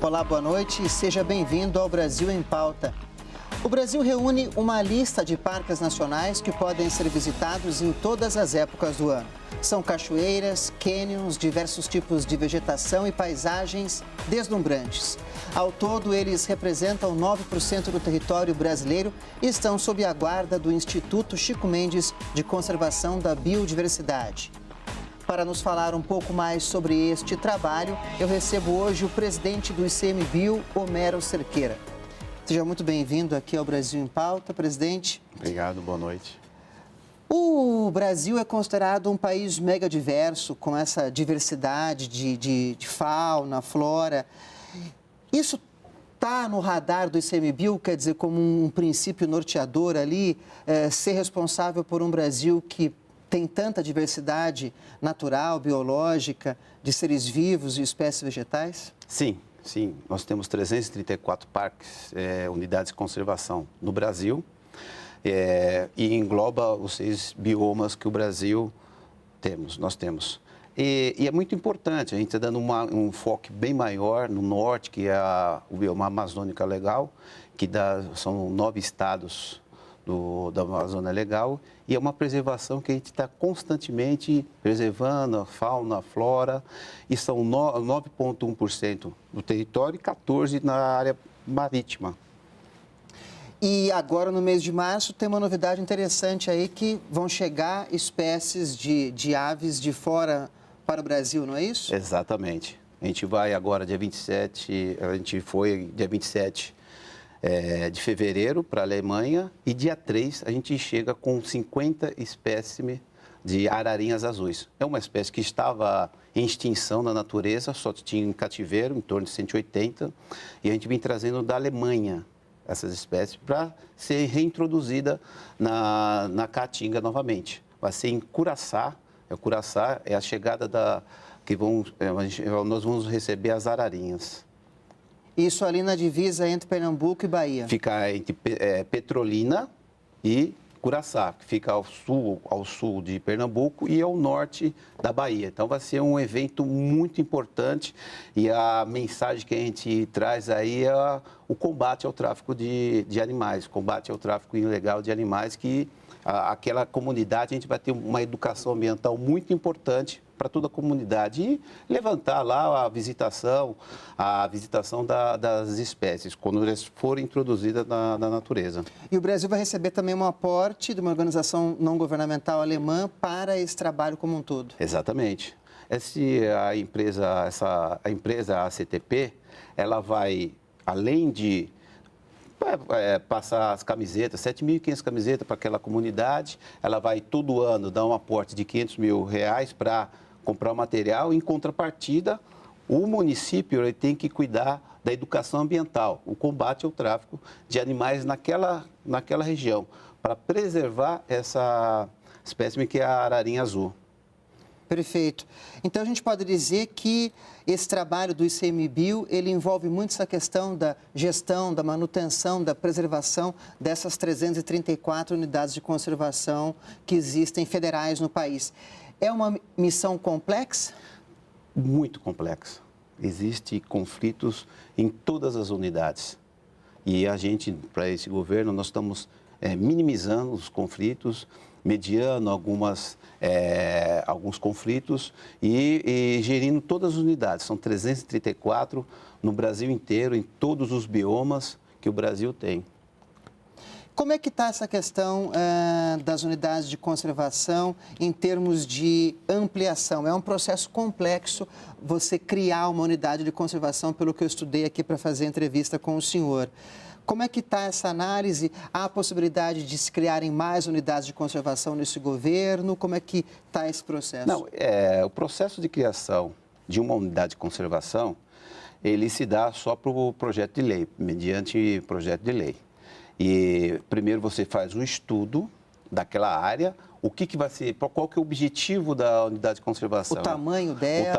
Olá, boa noite e seja bem-vindo ao Brasil em Pauta. O Brasil reúne uma lista de parques nacionais que podem ser visitados em todas as épocas do ano. São cachoeiras, cânions, diversos tipos de vegetação e paisagens deslumbrantes. Ao todo, eles representam 9% do território brasileiro e estão sob a guarda do Instituto Chico Mendes de Conservação da Biodiversidade. Para nos falar um pouco mais sobre este trabalho, eu recebo hoje o presidente do ICMBio, Homero Cerqueira. Seja muito bem-vindo aqui ao Brasil em Pauta, presidente. Obrigado, boa noite. O Brasil é considerado um país mega diverso, com essa diversidade de fauna, flora. Isso está no radar do ICMBio, quer dizer, como um princípio norteador ali, ser responsável por um Brasil que tem tanta diversidade natural, biológica, de seres vivos e espécies vegetais? Sim. Nós temos 334 parques, unidades de conservação no Brasil, e engloba os 6 biomas que o Brasil nós temos. E é muito importante, a gente está dando um foco bem maior no norte, que é o bioma amazônica legal, que são 9 estados da Amazônia Legal, e é uma preservação que a gente está constantemente preservando a fauna, a flora, e são 9,1% do território e 14% na área marítima. E agora, no mês de março, tem uma novidade interessante aí, que vão chegar espécies de aves de fora para o Brasil, não é isso? Exatamente. A gente vai agora, dia 27, a gente foi dia 27 de fevereiro para a Alemanha, e dia 3 a gente chega com 50 espécimes de ararinhas azuis. É uma espécie que estava em extinção na natureza, só tinha em cativeiro, em torno de 180, e a gente vem trazendo da Alemanha essas espécies para ser reintroduzida na Caatinga novamente. Vai ser em Curaçá. Curaçá é a chegada nós vamos receber as ararinhas. Isso ali na divisa entre Pernambuco e Bahia? Fica entre Petrolina e Curaçá, que fica ao sul de Pernambuco e ao norte da Bahia. Então vai ser um evento muito importante, e a mensagem que a gente traz aí é o combate ao tráfico de animais, combate ao tráfico ilegal de animais, que aquela comunidade, a gente vai ter uma educação ambiental muito importante para toda a comunidade e levantar lá a visitação das espécies, quando elas forem introduzidas na natureza. E o Brasil vai receber também um aporte de uma organização não governamental alemã para esse trabalho como um todo. Exatamente. A empresa ACTP, ela vai, além de passar as camisetas, 7.500 camisetas para aquela comunidade, ela vai todo ano dar um aporte de R$500 mil para comprar o material. Em contrapartida, o município ele tem que cuidar da educação ambiental, o combate ao tráfico de animais naquela região, para preservar essa espécime que é a ararinha azul. Perfeito. Então, a gente pode dizer que esse trabalho do ICMBio, ele envolve muito essa questão da gestão, da manutenção, da preservação dessas 334 unidades de conservação que existem federais no país. É uma missão complexa? Muito complexa. Existem conflitos em todas as unidades. E a gente, para esse governo, nós estamos minimizando os conflitos, mediando alguns conflitos e gerindo todas as unidades. São 334 no Brasil inteiro, em todos os biomas que o Brasil tem. Como é que está essa questão das unidades de conservação em termos de ampliação? É um processo complexo você criar uma unidade de conservação, pelo que eu estudei aqui para fazer a entrevista com o senhor. Como é que está essa análise? Há a possibilidade de se criarem mais unidades de conservação nesse governo? Como é que está esse processo? Não, o processo de criação de uma unidade de conservação, ele se dá só para o projeto de lei, mediante projeto de lei. E primeiro você faz um estudo daquela área, o que vai ser, qual que é o objetivo da unidade de conservação? O tamanho dela,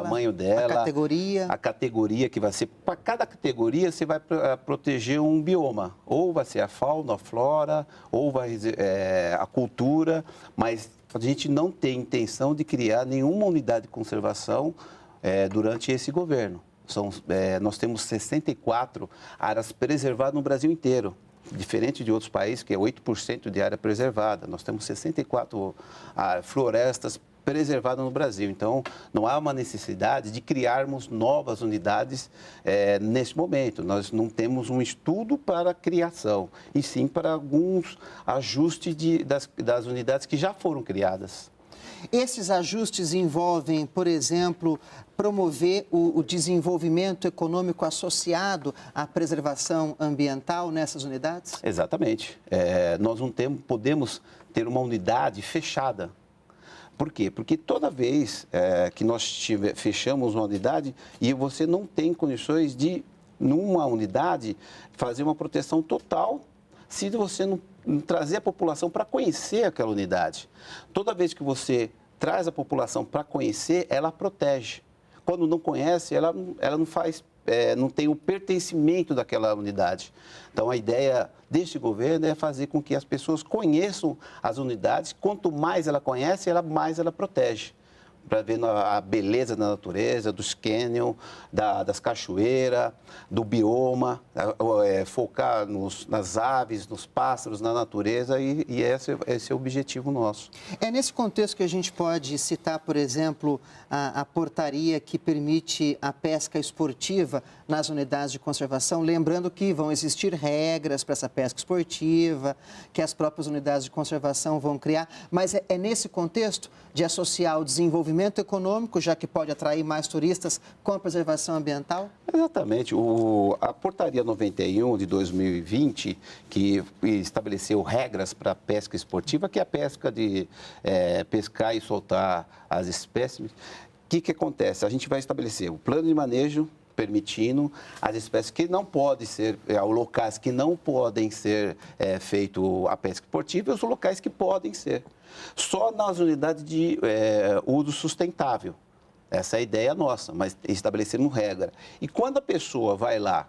a categoria que vai ser. Para cada categoria você vai proteger um bioma, ou vai ser a fauna, a flora, ou a cultura, mas a gente não tem intenção de criar nenhuma unidade de conservação durante esse governo. Nós temos 64 áreas preservadas no Brasil inteiro. Diferente de outros países, que é 8% de área preservada. Nós temos 64 florestas preservadas no Brasil. Então, não há uma necessidade de criarmos novas unidades nesse momento. Nós não temos um estudo para a criação, e sim para alguns ajustes das unidades que já foram criadas. Esses ajustes envolvem, por exemplo, promover o desenvolvimento econômico associado à preservação ambiental nessas unidades? Exatamente. Nós não podemos ter uma unidade fechada. Por quê? Porque toda vez que nós fechamos uma unidade e você não tem condições de, numa unidade, fazer uma proteção total se você não trazer a população para conhecer aquela unidade. Toda vez que você traz a população para conhecer, ela protege. Quando não conhece, ela não faz, não tem o pertencimento daquela unidade. Então, a ideia deste governo é fazer com que as pessoas conheçam as unidades. Quanto mais ela conhece, mais ela protege. Para ver a beleza da natureza, dos cânions, das cachoeiras, do bioma, focar nas aves, nos pássaros, na natureza, e esse é o objetivo nosso. É nesse contexto que a gente pode citar, por exemplo, a portaria que permite a pesca esportiva nas unidades de conservação, lembrando que vão existir regras para essa pesca esportiva, que as próprias unidades de conservação vão criar, mas é nesse contexto de associar o desenvolvimento econômico, já que pode atrair mais turistas, com a preservação ambiental? Exatamente. A portaria 91 de 2020, que estabeleceu regras para a pesca esportiva, que é a pesca de pescar e soltar as espécies. O que acontece? A gente vai estabelecer o plano de manejo, permitindo as espécies que não podem ser, locais que não podem ser feito a pesca esportiva e os locais que podem ser. Só nas unidades de uso sustentável. Essa é a ideia nossa, mas estabelecendo regra. E quando a pessoa vai lá,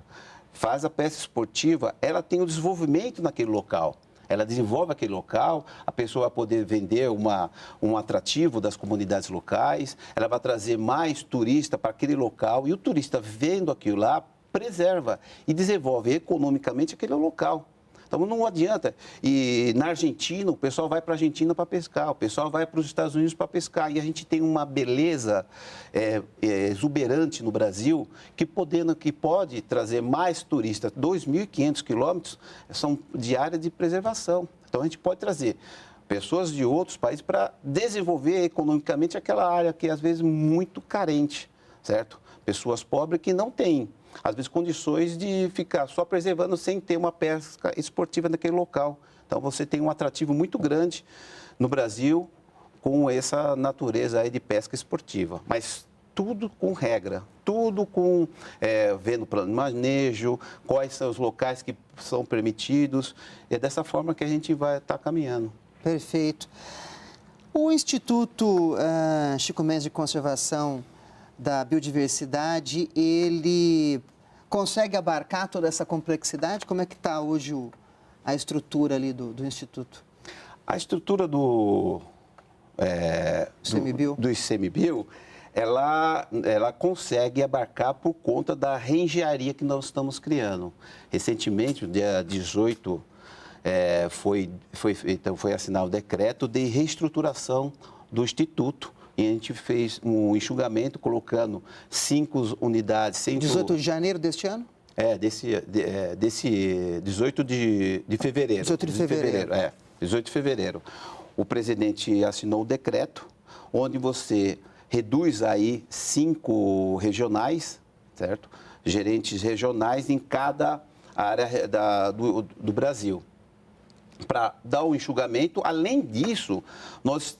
faz a pesca esportiva, ela tem o desenvolvimento naquele local. Ela desenvolve aquele local, a pessoa vai poder vender um atrativo das comunidades locais, ela vai trazer mais turista para aquele local e o turista vendo aquilo lá, preserva e desenvolve economicamente aquele local. Então, não adianta. E na Argentina, o pessoal vai para a Argentina para pescar, o pessoal vai para os Estados Unidos para pescar. E a gente tem uma beleza exuberante no Brasil que pode trazer mais turistas. 2.500 quilômetros são de área de preservação. Então, a gente pode trazer pessoas de outros países para desenvolver economicamente aquela área que, às vezes, é muito carente, certo? Pessoas pobres que não têm, às vezes, condições de ficar só preservando sem ter uma pesca esportiva naquele local. Então, você tem um atrativo muito grande no Brasil com essa natureza aí de pesca esportiva. Mas tudo com regra, tudo com vendo o plano de manejo, quais são os locais que são permitidos. E é dessa forma que a gente vai estar caminhando. Perfeito. O Instituto Chico Mendes de Conservação da Biodiversidade, ele consegue abarcar toda essa complexidade? Como é que está hoje a estrutura ali do Instituto? A estrutura do ICMBio, ela consegue abarcar por conta da reengenharia que nós estamos criando. Recentemente, no dia 18, foi assinado o decreto de reestruturação do Instituto. E a gente fez um enxugamento colocando 5 unidades. 18 de janeiro deste ano? Desse 18 de fevereiro. 18 de fevereiro. 18 de fevereiro. O presidente assinou o decreto, onde você reduz aí 5 regionais, certo? Gerentes regionais em cada área do Brasil, para dar o enxugamento. Além disso, nós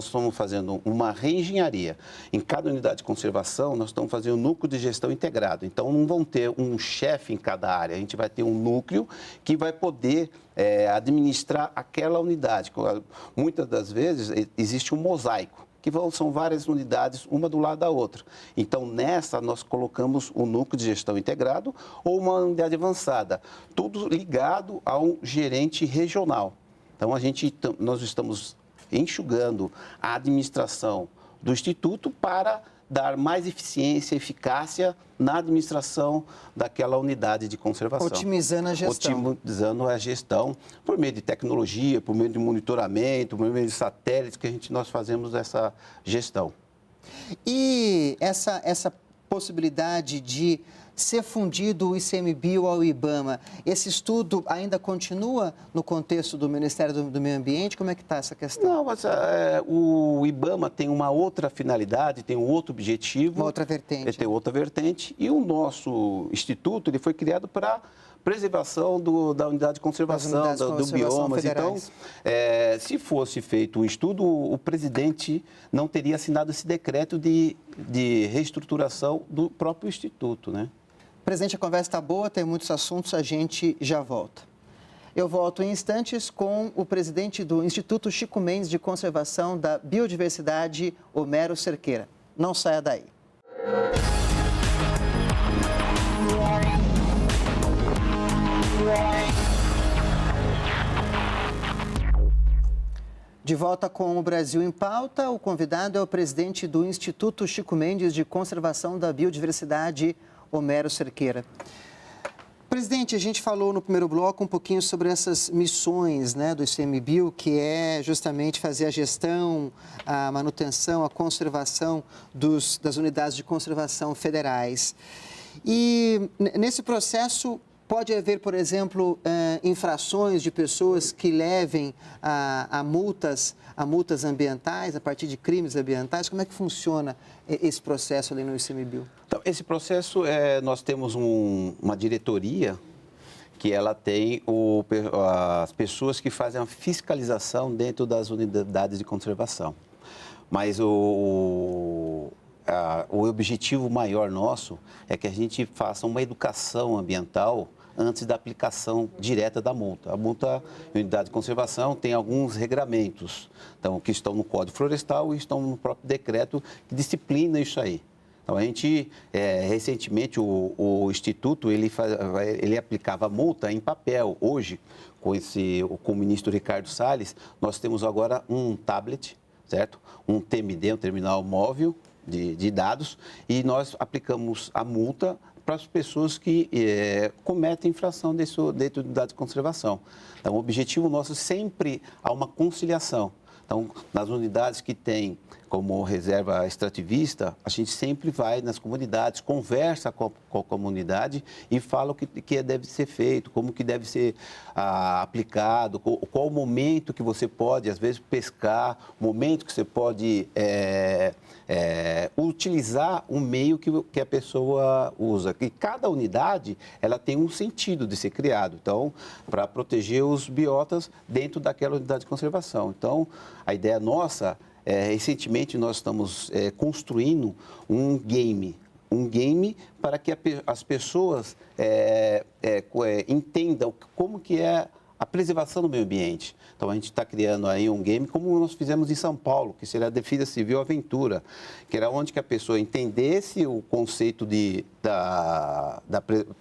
estamos fazendo uma reengenharia. Em cada unidade de conservação, nós estamos fazendo um núcleo de gestão integrado. Então, não vão ter um chefe em cada área, a gente vai ter um núcleo que vai poder administrar aquela unidade. Muitas das vezes, existe um mosaico, que são várias unidades, uma do lado da outra. Então, nessa, nós colocamos um núcleo de gestão integrado ou uma unidade avançada, tudo ligado a um gerente regional. Então, nós estamos enxugando a administração do Instituto para dar mais eficiência, eficácia na administração daquela unidade de conservação. Otimizando a gestão. Otimizando a gestão por meio de tecnologia, por meio de monitoramento, por meio de satélites que nós fazemos essa gestão. E essa possibilidade de ser fundido o ICMBio ao IBAMA, esse estudo ainda continua no contexto do Ministério do Meio Ambiente? Como é que está essa questão? Não, mas o IBAMA tem uma outra finalidade, tem um outro objetivo. Uma outra vertente. Ele tem outra vertente. E o nosso instituto ele foi criado para preservação da unidade de conservação, do biomas. Federais. Então, se fosse feito um estudo, o presidente não teria assinado esse decreto de reestruturação do próprio instituto, né? Presidente, a conversa está boa, tem muitos assuntos, a gente já volta. Eu volto em instantes com o presidente do Instituto Chico Mendes de Conservação da Biodiversidade, Homero Cerqueira. Não saia daí. De volta com o Brasil em Pauta, o convidado é o presidente do Instituto Chico Mendes de Conservação da Biodiversidade, Homero Cerqueira. Presidente, a gente falou no primeiro bloco um pouquinho sobre essas missões, né, do ICMBio, que é justamente fazer a gestão, a manutenção, a conservação das unidades de conservação federais. E nesse processo pode haver, por exemplo, infrações de pessoas que levem a multas ambientais, a partir de crimes ambientais. Como é que funciona esse processo ali no ICMBio? Então, esse processo, nós temos uma diretoria que ela tem as pessoas que fazem a fiscalização dentro das unidades de conservação. Mas o objetivo maior nosso é que a gente faça uma educação ambiental antes da aplicação direta da multa. A multa em unidade de conservação tem alguns regramentos, então, que estão no Código Florestal e estão no próprio decreto que disciplina isso aí. Então, a gente, recentemente, o Instituto, ele aplicava a multa em papel. Hoje, com o ministro Ricardo Salles, nós temos agora um tablet, certo? Um TMD, um terminal móvel de dados, e nós aplicamos a multa para as pessoas que cometem infração dentro da unidade de conservação. Então, o objetivo nosso sempre há uma conciliação. Então, nas unidades que tem como reserva extrativista, a gente sempre vai nas comunidades, conversa com a comunidade e fala o que deve ser feito, como que deve ser aplicado, qual o momento que você pode, às vezes, pescar, o momento que você pode utilizar o meio que a pessoa usa. E cada unidade, ela tem um sentido de ser criado, então, para proteger os biotas dentro daquela unidade de conservação. Então, a ideia nossa recentemente nós estamos construindo um game para que as pessoas entendam como que é a preservação do meio ambiente. Então, a gente está criando aí um game, como nós fizemos em São Paulo, que seria a Defesa Civil Aventura, que era onde que a pessoa entendesse o conceito da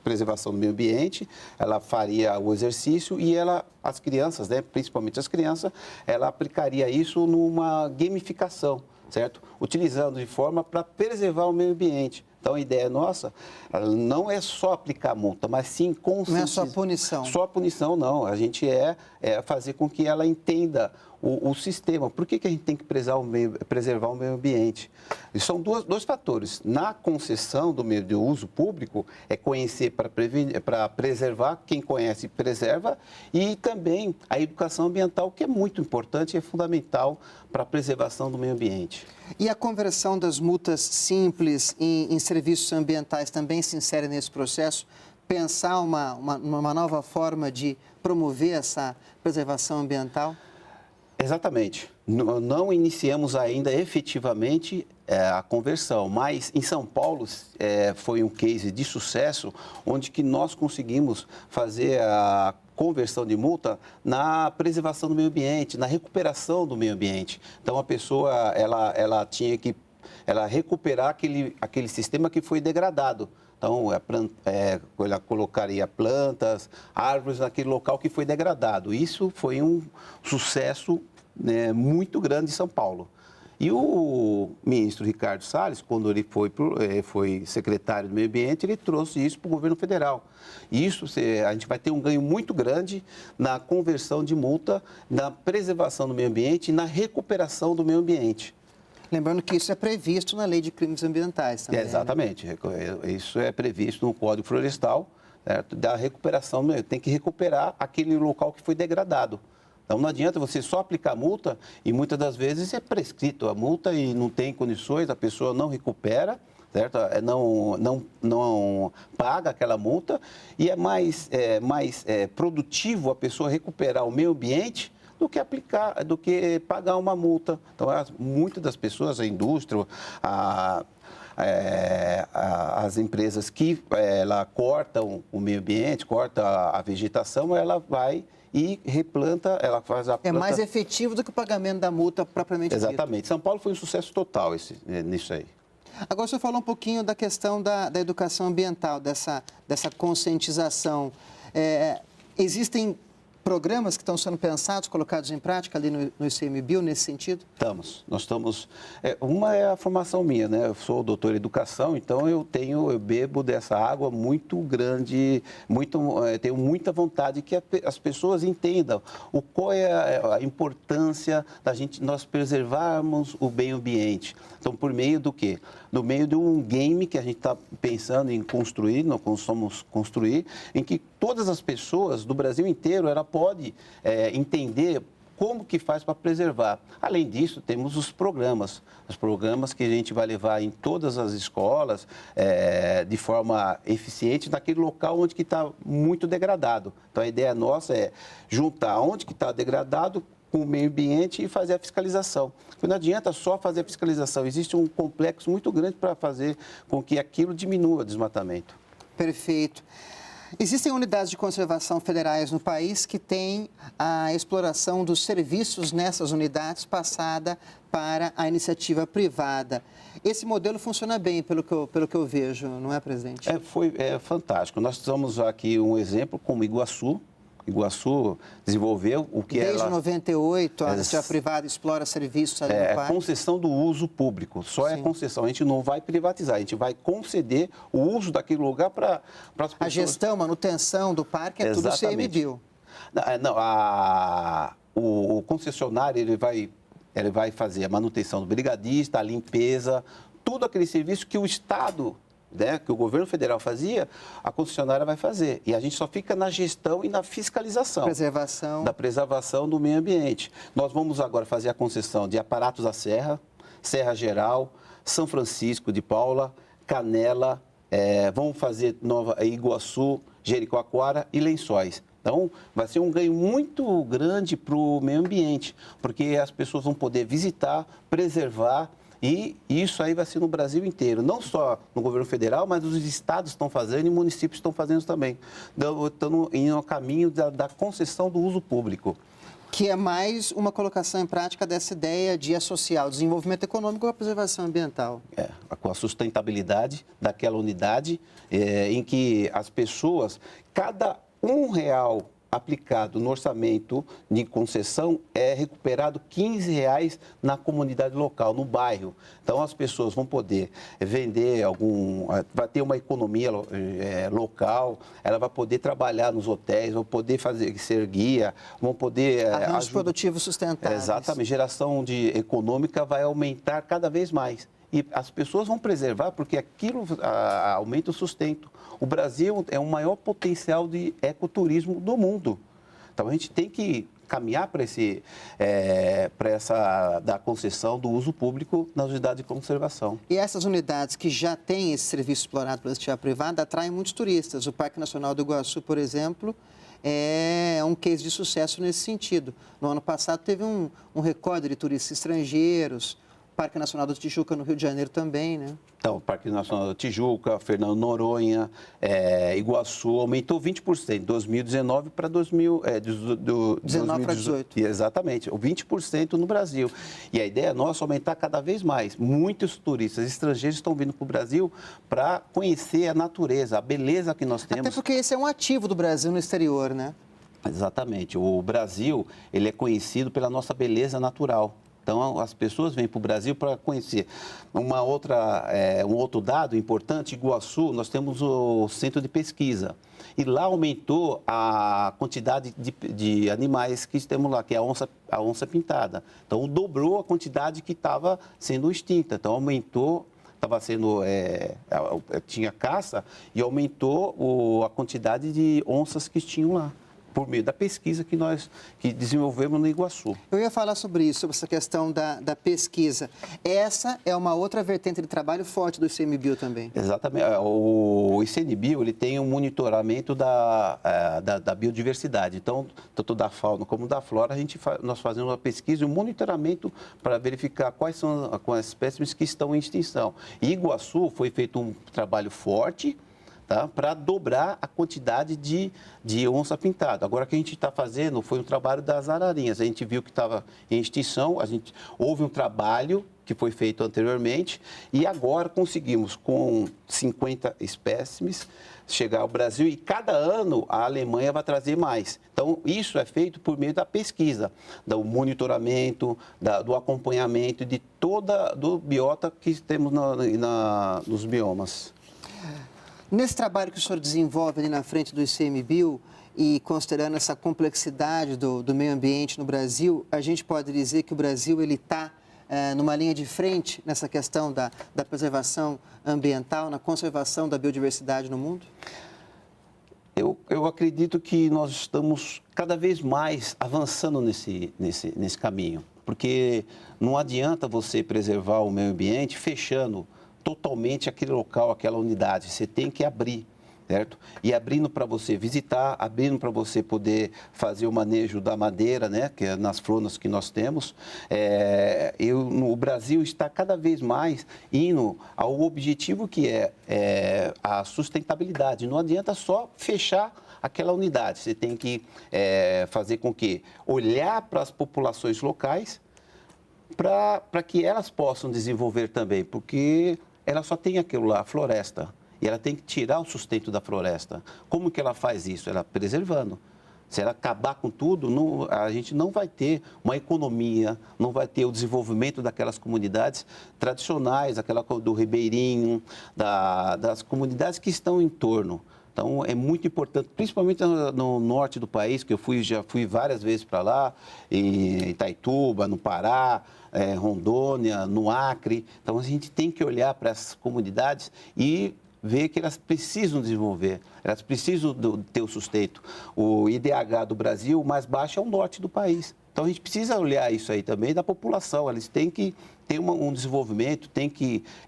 preservação do meio ambiente, ela faria o exercício e as crianças, né, principalmente as crianças, ela aplicaria isso numa gamificação, certo? Utilizando de forma para preservar o meio ambiente. Então, a ideia nossa não é só aplicar multa, mas sim conscientizar. Não é só punição. Só punição, não. A gente fazer com que ela entenda o sistema. Por que a gente tem que preservar o meio ambiente? E são dois fatores. Na concessão do meio de uso público, é conhecer para preservar, quem conhece preserva, e também a educação ambiental, que é muito importante e é fundamental para a preservação do meio ambiente. E a conversão das multas simples em serviços ambientais também se insere nesse processo? Pensar uma nova forma de promover essa preservação ambiental? Exatamente. Não iniciamos ainda efetivamente a conversão, mas em São Paulo foi um case de sucesso, onde que nós conseguimos fazer a conversão de multa na preservação do meio ambiente, na recuperação do meio ambiente. Então, a pessoa ela tinha que recuperar aquele sistema que foi degradado. Então, ela colocaria plantas, árvores naquele local que foi degradado. Isso foi um sucesso, né, muito grande em São Paulo. E o ministro Ricardo Salles, quando ele foi secretário do Meio Ambiente, ele trouxe isso para o governo federal. E isso, a gente vai ter um ganho muito grande na conversão de multa, na preservação do meio ambiente e na recuperação do meio ambiente. Lembrando que isso é previsto na Lei de Crimes Ambientais também. Exatamente. Né? Isso é previsto no Código Florestal, certo? Da recuperação, tem que recuperar aquele local que foi degradado. Então, não adianta você só aplicar multa e muitas das vezes é prescrito a multa e não tem condições, a pessoa não recupera, certo? Não paga aquela multa e é mais produtivo a pessoa recuperar o meio ambiente do que pagar uma multa. Então, muitas das pessoas, a indústria, as empresas que ela cortam o meio ambiente, corta a vegetação, ela vai e replanta, ela faz a planta... É mais efetivo do que o pagamento da multa propriamente dita. Exatamente. São Paulo foi um sucesso total nisso aí. Agora, o senhor falou um pouquinho da questão da educação ambiental, dessa conscientização. Existem programas que estão sendo pensados, colocados em prática ali no ICMBio, nesse sentido? Nós estamos... uma é a formação minha, né? Eu sou doutor em educação, então eu bebo dessa água muito grande, tenho muita vontade que as pessoas entendam qual é a importância nós preservarmos o meio ambiente. Então, por meio do quê? No meio de um game que a gente está pensando em construir, nós vamos construir, em que todas as pessoas do Brasil inteiro podem entender como que faz para preservar. Além disso, temos os programas que a gente vai levar em todas as escolas de forma eficiente naquele local onde que está muito degradado. Então, a ideia nossa é juntar onde que está degradado com o meio ambiente e fazer a fiscalização. Porque não adianta só fazer a fiscalização, existe um complexo muito grande para fazer com que aquilo diminua o desmatamento. Perfeito. Existem unidades de conservação federais no país que têm a exploração dos serviços nessas unidades passada para a iniciativa privada. Esse modelo funciona bem, pelo que eu vejo, não é, presidente? É fantástico. Nós temos aqui um exemplo como Iguaçu. Iguaçu desenvolveu o que Desde 98, a iniciativa privada explora serviços ali no parque. Concessão do uso público, só é concessão, a gente não vai privatizar, a gente vai conceder o uso daquele lugar para as pessoas. A gestão, manutenção do parque é tudo ICMBio. O concessionário ele vai fazer a manutenção do brigadista, a limpeza, todo aquele serviço que o Estado... que o governo federal fazia, a concessionária vai fazer. E a gente só fica na gestão e na fiscalização. Da preservação do meio ambiente. Nós vamos agora fazer a concessão de aparatos à Serra, Serra Geral, São Francisco de Paula, Canela, vamos fazer Iguaçu, Jericoacoara e Lençóis. Então, vai ser um ganho muito grande para o meio ambiente, porque as pessoas vão poder visitar, preservar. E isso aí vai ser no Brasil inteiro, não só no governo federal, mas os estados estão fazendo e municípios estão fazendo também. Estão indo ao caminho da concessão do uso público. Que é mais uma colocação em prática dessa ideia de associar o desenvolvimento econômico com a preservação ambiental. Com a sustentabilidade daquela unidade, em que as pessoas, cada R$1 aplicado no orçamento de concessão é recuperado R$15 na comunidade local, no bairro. Então, as pessoas vão poder vender vai ter uma economia local, ela vai poder trabalhar nos hotéis, vão poder ser guia, vão poder... Arranjos produtivos sustentáveis. Exatamente, geração econômica vai aumentar cada vez mais. E as pessoas vão preservar porque aquilo aumenta o sustento. O Brasil é o maior potencial de ecoturismo do mundo. Então, a gente tem que caminhar para essa da concessão do uso público nas unidades de conservação. E essas unidades que já têm esse serviço explorado pela iniciativa privada atraem muitos turistas. O Parque Nacional do Iguaçu, por exemplo, é um case de sucesso nesse sentido. No ano passado teve um recorde de turistas estrangeiros. Parque Nacional do Tijuca, no Rio de Janeiro também, né? Então, o Parque Nacional do Tijuca, Fernando Noronha, Iguaçu, aumentou 20%, 2019 para 19 para 18. Exatamente, 20% no Brasil. E a ideia nossa é aumentar cada vez mais. Muitos turistas estrangeiros estão vindo para o Brasil para conhecer a natureza, a beleza que nós temos. Até porque esse é um ativo do Brasil no exterior, né? Exatamente. O Brasil, ele é conhecido pela nossa beleza natural. Então, as pessoas vêm para o Brasil para conhecer. Um outro dado importante, Iguaçu, nós temos o centro de pesquisa. E lá aumentou a quantidade de animais que temos lá, que é a onça pintada. Então, dobrou a quantidade que estava sendo extinta. Então, aumentou, tinha caça e aumentou a quantidade de onças que tinham lá, por meio da pesquisa que desenvolvemos no Iguaçu. Eu ia falar sobre isso, sobre essa questão da pesquisa. Essa é uma outra vertente de trabalho forte do ICMBio também. Exatamente. O ICMBio, ele tem um monitoramento da biodiversidade. Então, tanto da fauna como da flora, nós fazemos uma pesquisa e um monitoramento para verificar quais são as espécies que estão em extinção. Em Iguaçu foi feito um trabalho forte, tá, para dobrar a quantidade de onça pintada. Agora, o que a gente está fazendo foi um trabalho das ararinhas. A gente viu que estava em extinção, houve um trabalho que foi feito anteriormente e agora conseguimos, com 50 espécimes, chegar ao Brasil e cada ano a Alemanha vai trazer mais. Então, isso é feito por meio da pesquisa, do monitoramento, do acompanhamento do biota que temos nos biomas. Nesse trabalho que o senhor desenvolve ali na frente do ICMBio e considerando essa complexidade do meio ambiente no Brasil, a gente pode dizer que o Brasil está numa linha de frente nessa questão da preservação ambiental, na conservação da biodiversidade no mundo? Eu acredito que nós estamos cada vez mais avançando nesse caminho, porque não adianta você preservar o meio ambiente fechando totalmente aquele local, aquela unidade. Você tem que abrir, certo? E abrindo para você visitar, abrindo para você poder fazer o manejo da madeira, né? Que é nas flonas que nós temos. O Brasil está cada vez mais indo ao objetivo que é a sustentabilidade. Não adianta só fechar aquela unidade. Você tem que fazer com que olhar para as populações locais para que elas possam desenvolver também, porque ela só tem aquilo lá, a floresta, e ela tem que tirar o sustento da floresta. Como que ela faz isso? Ela preservando. Se ela acabar com tudo, a gente não vai ter uma economia, não vai ter o desenvolvimento daquelas comunidades tradicionais, aquela do Ribeirinho, das comunidades que estão em torno. Então, é muito importante, principalmente no norte do país, que já fui várias vezes para lá, em Itaituba, no Pará, Rondônia, no Acre. Então, a gente tem que olhar para essas comunidades e ver que elas precisam desenvolver, elas precisam ter o sustento. O IDH do Brasil, o mais baixo, é o norte do país. Então, a gente precisa olhar isso aí também da população. Eles têm que ter um desenvolvimento,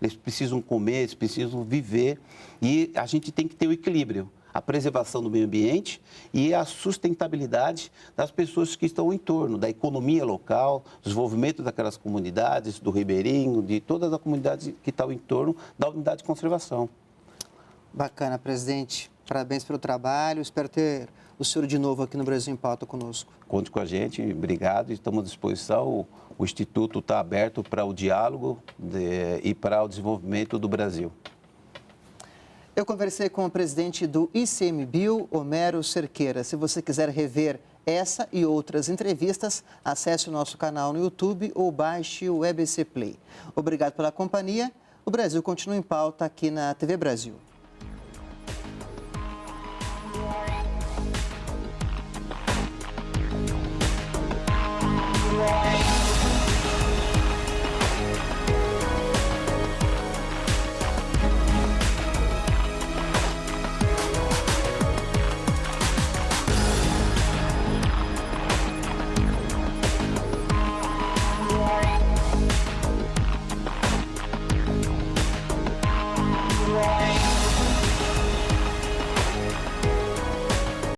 eles precisam comer, eles precisam viver e a gente tem que ter o equilíbrio. A preservação do meio ambiente e a sustentabilidade das pessoas que estão em torno, da economia local, desenvolvimento daquelas comunidades, do Ribeirinho, de todas as comunidades que estão em torno da unidade de conservação. Bacana, presidente. Parabéns pelo trabalho. Espero ter o senhor de novo aqui no Brasil em Pauta conosco. Conte com a gente, obrigado. Estamos à disposição. O Instituto está aberto para o diálogo e para o desenvolvimento do Brasil. Eu conversei com o presidente do ICMBio, Homero Cerqueira. Se você quiser rever essa e outras entrevistas, acesse o nosso canal no YouTube ou baixe o EBC Play. Obrigado pela companhia. O Brasil continua em pauta aqui na TV Brasil.